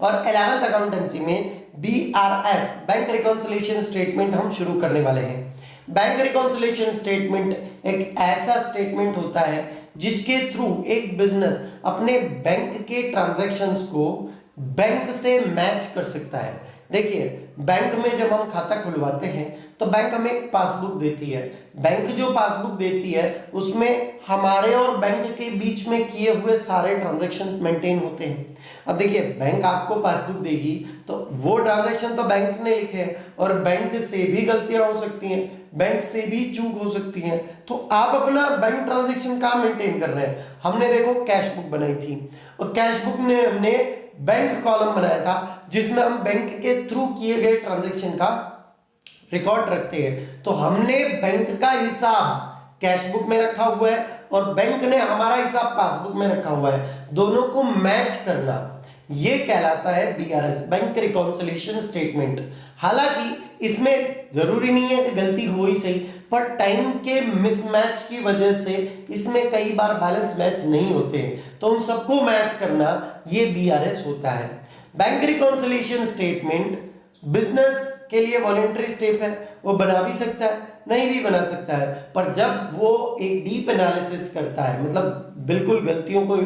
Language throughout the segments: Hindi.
और 11th अकाउंटेंसी में BRS बैंक रिकॉन्सिलिएशन स्टेटमेंट हम शुरू करने वाले हैं। बैंक रिकॉन्सिलिएशन स्टेटमेंट एक ऐसा स्टेटमेंट होता है जिसके थ्रू एक बिजनेस अपने बैंक के ट्रांजैक्शंस को बैंक से मैच कर सकता है। देखिए, बैंक में जब हम खाता खुलवाते हैं तो बैंक हमें एक पासबुक देती है। बैंक जो पासबुक देती है उसमें हमारे और बैंक के बीच में किए हुए सारे ट्रांजैक्शंस मेंटेन होते हैं। अब देखिए, बैंक आपको पासबुक देगी तो वो ट्रांजैक्शन तो बैंक ने लिखे हैं और बैंक से भी गलतियां हो सकती हैं, बैंक से भी चूक हो सकती है। तो आप अपना बैंक ट्रांजैक्शन कहाँ मेंटेन कर रहे हैं? हमने देखो कैश बुक बनाई थी और कैश बुक में हमने बैंक कॉलम बनाया था जिसमें हम बैंक के थ्रू किए गए ट्रांजैक्शन का रिकॉर्ड रखते हैं। तो हमने बैंक का हिसाब कैश बुक में रखा हुआ है और बैंक ने हमारा हिसाब पासबुक में रखा हुआ है, दोनों को मैच करना ये कहलाता है BRS बैंक रिकॉन्सिलिएशन स्टेटमेंट। हालांकि इसमें जरूरी नहीं है कि गलती हो ही सही, पर टाइम के मिसमैच की वजह से इसमें कई बार बैलेंस मैच नहीं होते हैं, तो उन सबको मैच करना ये BRS होता है। बैंक रिकॉन्सिलिएशन स्टेटमेंट बिजनेस के लिए वॉलंटरी स्टेप है, वो बना भी सकता है नहीं भी बना सकता है, पर जब वो एक डीप एनालिसिस करता है, मतलब बिल्कुल गलतियों को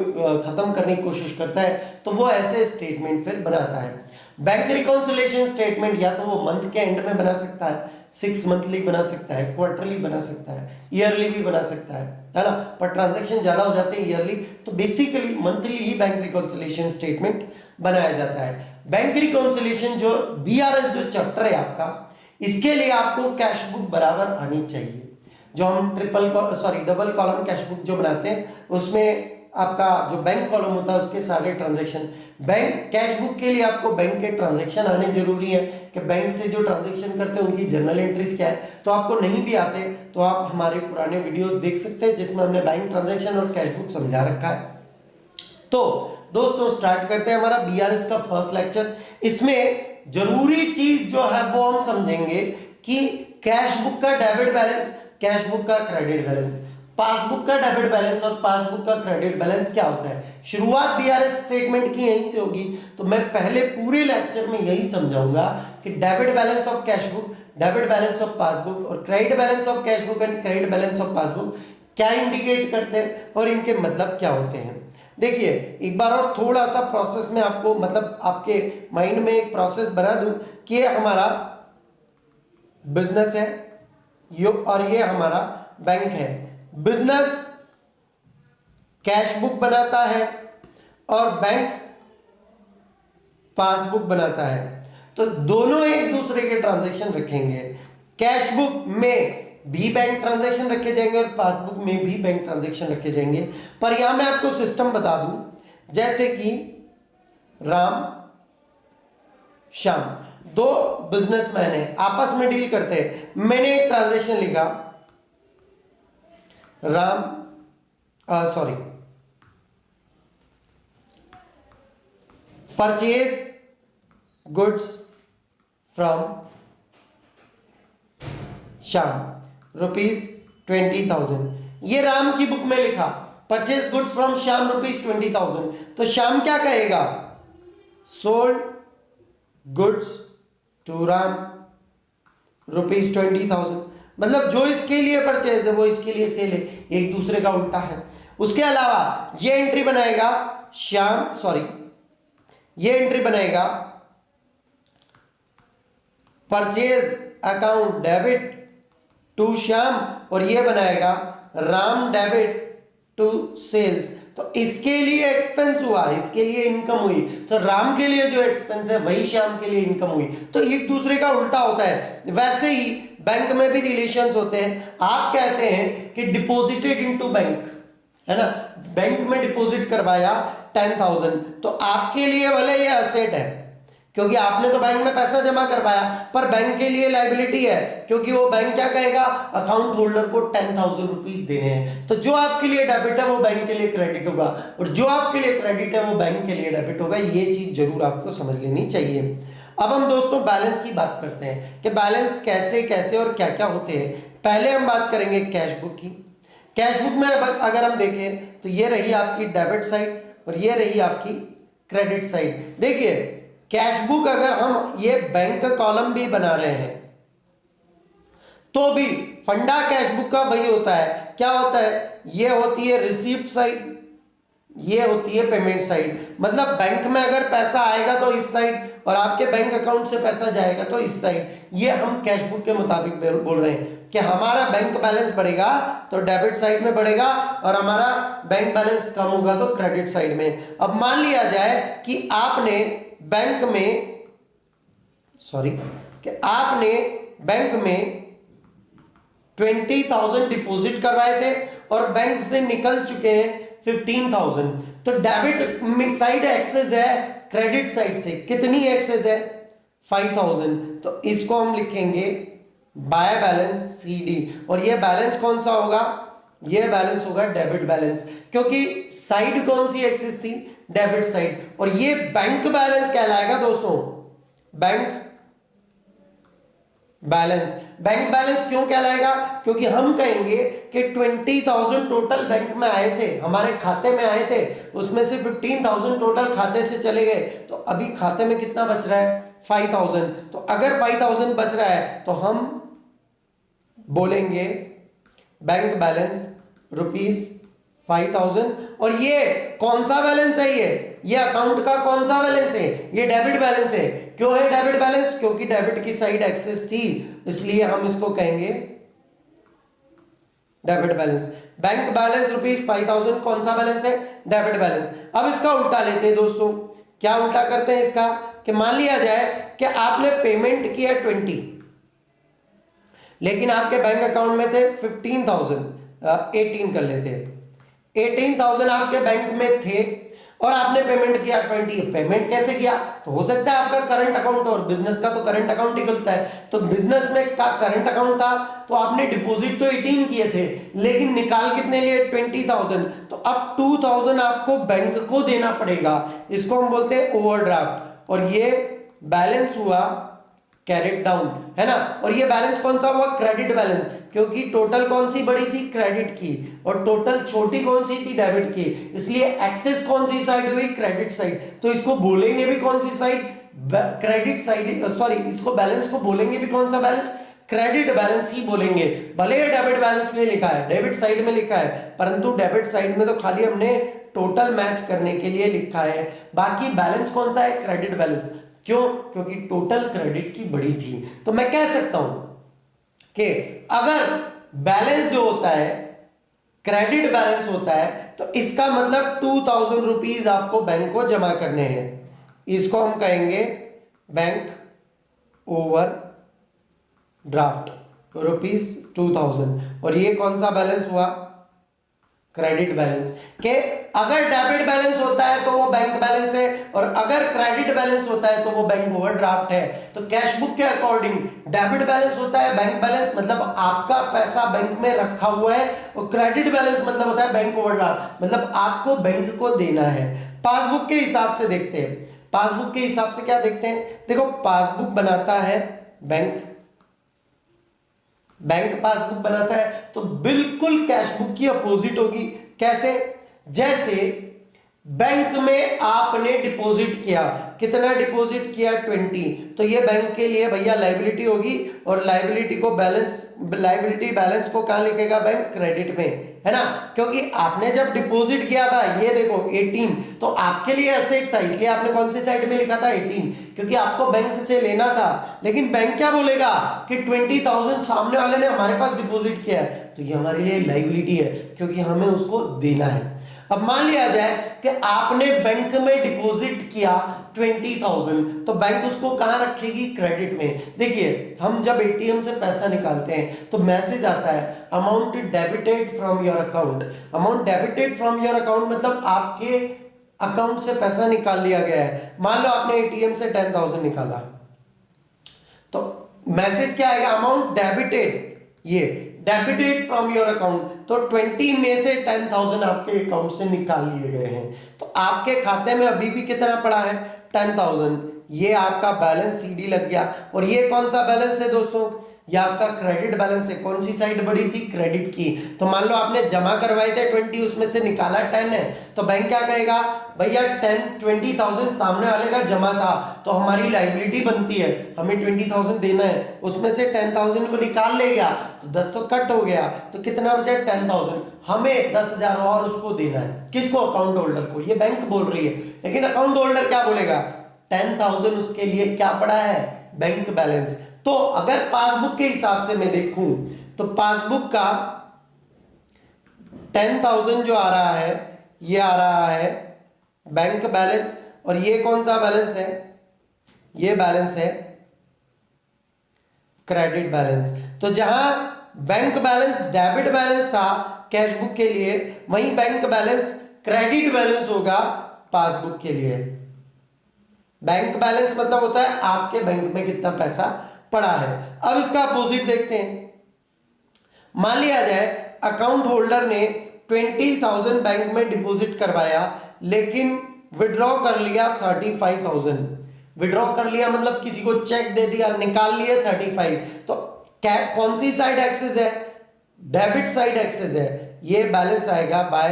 खत्म करने की कोशिश करता है, तो वो ऐसे स्टेटमेंट फिर बनाता है। बैंक रिकॉन्सिलिएशन स्टेटमेंट या तो वो मंथ के एंड में बना सकता है, 6 मंथली बना सकता है, क्वार्टरली बना सकता है, ईयरली भी बना सकता है ना, पर ट्रांजैक्शन ज्यादा हो जाते हैं ईयरली, तो बेसिकली मंथली ही बैंक रिकॉन्सिलिएशन स्टेटमेंट बनाया जाता है। बैंक रिकॉन्सिलिएशन जो BRS जो चैप्टर है आपका, इसके लिए आपको कैश बुक बराबर आनी चाहिए। जो हम डबल कॉलम कैश बुक जो बनाते हैं उसमें आपका जो बैंक कॉलम होता है उसके सारे ट्रांजैक्शन, बैंक कैश बुक के लिए आपको बैंक के ट्रांजैक्शन आने जरूरी है कि बैंक से जो ट्रांजैक्शन करते हैं उनकी जर्नल एंट्रीज क्या है। तो आपको नहीं भी आते तो आप हमारे पुराने वीडियोस देख सकते हैं जिसमें हमने बैंक ट्रांजैक्शन और कैश बुक समझा रखा है। तो दोस्तों स्टार्ट करते हैं हमारा BRS का फर्स्ट लेक्चर। इसमें जरूरी चीज जो है वो हम समझेंगे कि कैश बुक का डेबिट बैलेंस, कैश बुक का क्रेडिट बैलेंस, पासबुक का डेबिट बैलेंस और पासबुक का क्रेडिट बैलेंस क्या होता है। शुरुआत BRS स्टेटमेंट की यहीं से होगी, तो मैं पहले पूरे लेक्चर में यही समझाऊंगा कि debit balance of cash book, debit balance of passbook और credit balance of cash book and credit balance of passbook क्या इंडिकेट करते हैं और इनके मतलब क्या होते हैं। देखिए, एक बार और थोड़ा सा प्रोसेस में आपको, मतलब आपके माइंड में एक प्रोसेस बना दूं कि ये हमारा बिजनेस है और ये हमारा बैंक है। बिजनेस कैश बुक बनाता है और बैंक पासबुक बनाता है, तो दोनों एक दूसरे के ट्रांजैक्शन रखेंगे। कैश बुक में भी बैंक ट्रांजैक्शन रखे जाएंगे और पासबुक में भी बैंक ट्रांजैक्शन रखे जाएंगे। पर यहां मैं आपको सिस्टम बता दूं, जैसे कि राम श्याम दो बिजनेसमैन हैं, आपस में डील करते हैं। मैंने एक ट्रांजैक्शन लिखा परचेज गुड्स फ्रॉम श्याम ₹20,000। ये राम की बुक में लिखा परचेज गुड्स फ्रॉम श्याम ₹20,000, तो श्याम क्या कहेगा? सोल्ड गुड्स टू राम ₹20,000, मतलब जो इसके लिए परचेज है वो इसके लिए सेल है, एक दूसरे का उल्टा है। उसके अलावा ये एंट्री बनाएगा ये एंट्री बनाएगा purchase account debit to Shyam और ये बनाएगा राम डेबिट टू सेल्स। तो इसके लिए एक्सपेंस हुआ, इसके लिए इनकम हुई, तो राम के लिए जो एक्सपेंस है वही श्याम के लिए इनकम हुई। तो एक दूसरे का उल्टा होता है। वैसे ही बैंक में भी रिलेशंस होते हैं। आप कहते हैं कि डिपॉजिटेड इनटू बैंक, है ना, बैंक में डिपॉजिट करवाया 10,000, तो आपके लिए भले ये एसेट है क्योंकि आपने तो बैंक में पैसा जमा करवाया, पर बैंक के लिए लायबिलिटी है क्योंकि वो बैंक क्या कहेगा, अकाउंट होल्डर को 10,000 रुपीज देने हैं। तो जो आपके लिए डेबिट है वो बैंक के लिए क्रेडिट होगा और जो आपके लिए क्रेडिट है वो बैंक के लिए डेबिट होगा। ये चीज जरूर आपको समझ लेनी चाहिए। अब हम दोस्तों बैलेंस की बात करते हैं कि बैलेंस कैसे कैसे और क्या क्या होते हैं। पहले हम बात करेंगे कैश बुक की। कैश बुक में अगर हम देखें तो ये रही आपकी डेबिट साइड और ये रही आपकी क्रेडिट साइड। देखिए, कैश बुक अगर हम ये बैंक कॉलम भी बना रहे हैं तो भी फंडा कैश बुक का वही होता है, क्या होता है, ये होती है रिसीप्ट साइड, ये होती है पेमेंट साइड। मतलब बैंक में अगर पैसा आएगा तो इस साइड और आपके बैंक अकाउंट से पैसा जाएगा तो इस साइड। ये हम कैश बुक के मुताबिक बोल रहे हैं कि हमारा बैंक बैलेंस बढ़ेगा तो डेबिट साइड में बढ़ेगा और हमारा बैंक बैलेंस कम होगा तो क्रेडिट साइड में। अब मान लिया जाए कि आपने बैंक में 20,000 डिपॉजिट करवाए थे और बैंक से निकल चुके हैं 15,000, तो डेबिट में साइड एक्सेस है, क्रेडिट साइड से कितनी एक्सेस है, 5,000। तो इसको हम लिखेंगे बाय बैलेंस CD, और ये बैलेंस कौन सा होगा, ये बैलेंस होगा डेबिट बैलेंस, क्योंकि साइड कौन सी एक्सेस थी, डेबिट साइड। और ये बैंक बैलेंस कहलाएगा दोस्तों, बैंक बैलेंस क्यों कहलाएगा, क्योंकि हम कहेंगे कि 20,000 टोटल बैंक में आए थे, हमारे खाते में आए थे, उसमें से 15,000 टोटल खाते से चले गए, तो अभी खाते में कितना बच रहा है, 5,000। तो अगर 5,000 बच रहा है तो हम बोलेंगे बैंक बैलेंस ₹5,000। और ये कौन सा बैलेंस है, ये अकाउंट का कौन सा बैलेंस है, ये डेबिट बैलेंस है। क्यों है डेबिट बैलेंस, क्योंकि डेबिट की साइड एक्सेस थी, इसलिए हम इसको कहेंगे डेबिट बैलेंस। बैंक बैलेंस ₹5,000 कौन सा बैलेंस है, डेबिट बैलेंस। अब इसका उल्टा लेते हैं दोस्तों, क्या उल्टा करते हैं इसका, कि मान लिया जाए कि आपने पेमेंट किया 20, लेकिन आपके बैंक अकाउंट में थे 15,000, 18 कर लेते हैं, 18,000 आपके बैंक में थे और आपने पेमेंट किया 20। पेमेंट कैसे किया, तो हो सकता है आपका करंट अकाउंट, और बिजनेस का तो करंट अकाउंट ही खुलता है, तो बिजनेस में का करंट अकाउंट था, तो आपने डिपॉजिट तो 18 किए थे लेकिन निकाल कितने लिए, 20,000। तो अब 2,000 आपको बैंक को देना पड़ेगा, इसको हम बोलते हैं ओवरड्राफ्ट, और ये बैलेंस हुआ कैरिड डाउन, है ना। और ये बैलेंस कौन सा हुआ, क्रेडिट बैलेंस, क्योंकि टोटल कौन सी बड़ी थी, क्रेडिट की, और टोटल छोटी कौन सी थी, डेबिट की, इसलिए एक्सेस कौन सी साइड हुई, क्रेडिट साइड। तो इसको बोलेंगे भी कौन सी साइड, क्रेडिट साइड, सॉरी इसको बैलेंस को बोलेंगे भी कौन सा बैलेंस, क्रेडिट बैलेंस ही बोलेंगे। भले डेबिट बैलेंस में लिखा है, डेबिट साइड में लिखा है, परंतु डेबिट साइड में तो खाली हमने टोटल मैच करने के लिए लिखा है, बाकी बैलेंस कौन सा है, क्रेडिट बैलेंस। क्यों, क्योंकि टोटल क्रेडिट की बड़ी थी। तो मैं कह सकता हूं कि अगर बैलेंस जो होता है क्रेडिट बैलेंस होता है तो इसका मतलब 2,000 रुपीज आपको बैंक को जमा करने हैं, इसको हम कहेंगे बैंक ओवर ड्राफ्ट ₹2,000। और ये कौन सा बैलेंस हुआ, क्रेडिट बैलेंस। के अगर डेबिट बैलेंस होता है तो वो बैंक बैलेंस है, और अगर क्रेडिट बैलेंस होता है तो वो बैंक ओवरड्राफ्ट है। तो कैश बुक के अकॉर्डिंग डेबिट बैलेंस होता है बैंक बैलेंस, मतलब आपका पैसा बैंक में रखा हुआ है, और क्रेडिट बैलेंस मतलब होता है बैंक ओवरड्राफ्ट, मतलब आपको बैंक को देना है। पासबुक के हिसाब से देखते हैं, पासबुक के हिसाब से क्या देखते हैं, देखो पासबुक बनाता है बैंक पासबुक बनाता है, तो बिल्कुल कैश बुक की अपोजिट होगी। कैसे, जैसे बैंक में आपने डिपॉजिट किया, कितना डिपॉजिट किया 20, तो ये बैंक के लिए भैया लायबिलिटी होगी, और लायबिलिटी बैलेंस को कहां लिखेगा, बैंक क्रेडिट में, है ना, क्योंकि आपने जब डिपॉजिट किया था, ये देखो 18, तो आपके लिए एसेट था, इसलिए आपने कौन सी साइड में लिखा था 18, क्योंकि आपको बैंक से लेना था। लेकिन बैंक क्या बोलेगा कि 20,000 सामने वाले ने हमारे पास डिपॉजिट किया है, तो ये हमारे लिए लायबिलिटी है, क्योंकि हमें उसको देना है। अब मान लिया जाए कि आपने बैंक में डिपॉजिट किया 20,000, तो बैंक उसको कहां रखेगी, क्रेडिट में। देखिए हम जब एटीएम से पैसा निकालते हैं तो मैसेज आता है amount debited from your account. Amount debited from your account मतलब आपके अकाउंट से पैसा निकाल लिया गया है। मान लो आपने एटीएम से 10,000 निकाला, तो मैसेज क्या आएगा, अमाउंट डेबिटेड, ये डेबिटेड फ्रॉम योर अकाउंट, तो 20 में से 10,000 आपके अकाउंट से निकाल लिए गए हैं, तो आपके खाते में अभी भी कितना पड़ा है, 10,000। ये आपका बैलेंस CD लग गया। और ये कौन सा बैलेंस है दोस्तों, ये आपका क्रेडिट बैलेंस है। कौन सी साइड बड़ी थी, क्रेडिट की। तो मान लो आपने जमा करवाए थे 20, उसमें से निकाला 10 है, तो बैंक क्या कहेगा, भैया 20,000 सामने वाले का जमा था तो हमारी लायबिलिटी बनती है, हमें 20,000 देना है, उसमें से 10,000 को निकाल ले गया तो 10 तो कट हो गया, तो कितना बचा 10,000, हमें 10,000 और उसको देना है। किसको? अकाउंट होल्डर को। ये बैंक बोल रही है, लेकिन अकाउंट होल्डर क्या बोलेगा? 10,000 उसके लिए क्या पड़ा है? Bank balance. तो अगर पासबुक के हिसाब से मैं देखूं तो पासबुक का 10,000 जो आ रहा है ये आ रहा है बैंक बैलेंस, और ये कौन सा बैलेंस है? ये बैलेंस है क्रेडिट बैलेंस। तो जहां बैंक बैलेंस डेबिट बैलेंस था कैश बुक के लिए, वहीं बैंक बैलेंस क्रेडिट बैलेंस होगा पासबुक के लिए। बैंक बैलेंस मतलब होता है आपके बैंक में कितना पैसा पड़ा है। अब इसका अपोजिट देखते हैं। मान लिया जाए अकाउंट होल्डर ने 20,000 बैंक में डिपॉजिट करवाया, लेकिन विड्रॉ कर लिया 35,000। विड्रॉ कर लिया मतलब किसी को चेक दे दिया, निकाल लिए 35। तो कौन सी साइड एक्सेस है? डेबिट साइड एक्सेस है। ये बैलेंस आएगा बाय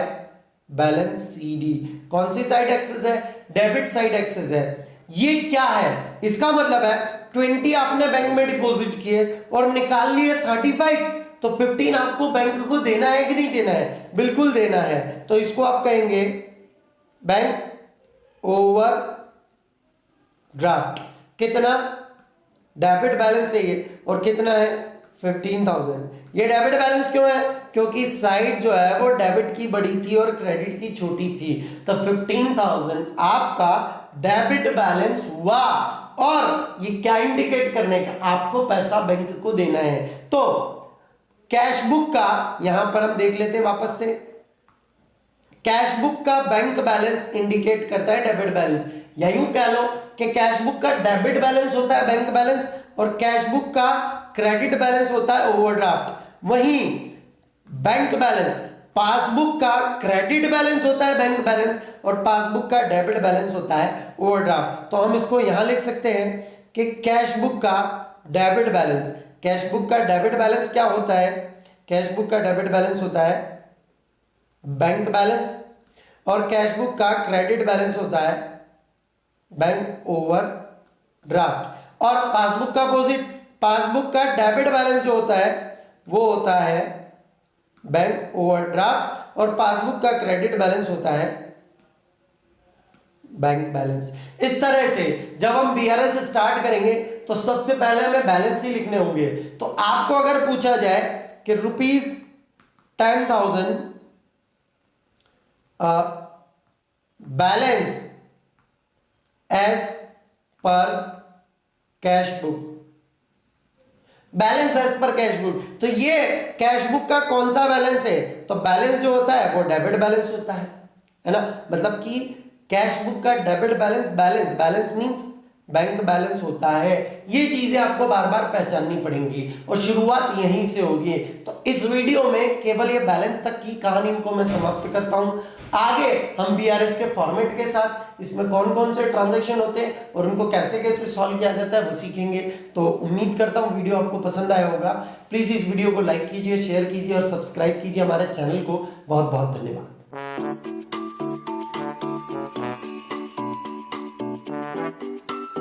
बैलेंस सीडी। कौन सी साइड एक्सेस है? डेबिट साइड एक्सेस है। ये क्या है? इसका मतलब है 20 आपने बैंक में डिपॉजिट किए और निकाल लिए 35, तो 15 आपको बैंक को देना है कि नहीं देना है? बिल्कुल देना है। तो इसको आप कहेंगे बैंक ओवर ड्राफ्ट। कितना? डेबिट बैलेंस है ये, और कितना है? 15,000। ये डेबिट बैलेंस क्यों है? क्योंकि साइड जो है वो डेबिट की बड़ी थी और क्रेडिट की छोटी थी। तो 15,000 आपका डेबिट बैलेंस हुआ, और ये क्या इंडिकेट करने का? आपको पैसा बैंक को देना है। तो कैश बुक का यहां पर हम देख लेते हैं वापस से। कैश बुक का बैंक बैलेंस इंडिकेट करता है डेबिट बैलेंस, या यूं कह लो कि कैश बुक का डेबिट बैलेंस होता है बैंक बैलेंस, और कैश बुक का क्रेडिट बैलेंस होता है ओवरड्राफ्ट। वहीं बैंक बैलेंस, पासबुक का क्रेडिट बैलेंस होता है बैंक बैलेंस, और पासबुक का डेबिट बैलेंस होता है ओवरड्राफ्ट। तो हम इसको यहां लिख सकते हैं कि कैश बुक का डेबिट बैलेंस, कैश बुक का डेबिट बैलेंस क्या होता है? कैश बुक का डेबिट बैलेंस होता है बैंक बैलेंस, और कैश बुक का क्रेडिट बैलेंस होता है बैंक ओवरड्राफ्ट। और पासबुक का अपोजिट, पासबुक का डेबिट बैलेंस जो होता है वो होता है बैंक ओवरड्राफ्ट, और पासबुक का क्रेडिट बैलेंस होता है बैंक बैलेंस। इस तरह से जब हम बीआरएस स्टार्ट करेंगे तो सबसे पहले हमें बैलेंस ही लिखने होंगे। तो आपको अगर पूछा जाए कि ₹10,000 balance as per cash book, balance as per cash book, तो ये कैश बुक का कौन सा बैलेंस है? तो बैलेंस जो होता है वो डेबिट बैलेंस होता है ना। मतलब कि कैश बुक का debit balance, balance means bank balance होता है। ये चीजें आपको बार बार पहचाननी पड़ेंगी और शुरुआत यहीं से होगी। तो इस वीडियो में केवल ये बैलेंस तक की कहानी को मैं समाप्त करता हूं। आगे हम बीआरएस के फॉर्मेट के साथ इसमें कौन कौन से ट्रांजैक्शन होते हैं और उनको कैसे कैसे सॉल्व किया जाता है वो सीखेंगे। तो उम्मीद करता हूं वीडियो आपको पसंद आया होगा। प्लीज इस वीडियो को लाइक कीजिए, शेयर कीजिए और सब्सक्राइब कीजिए हमारे चैनल को। बहुत बहुत धन्यवाद।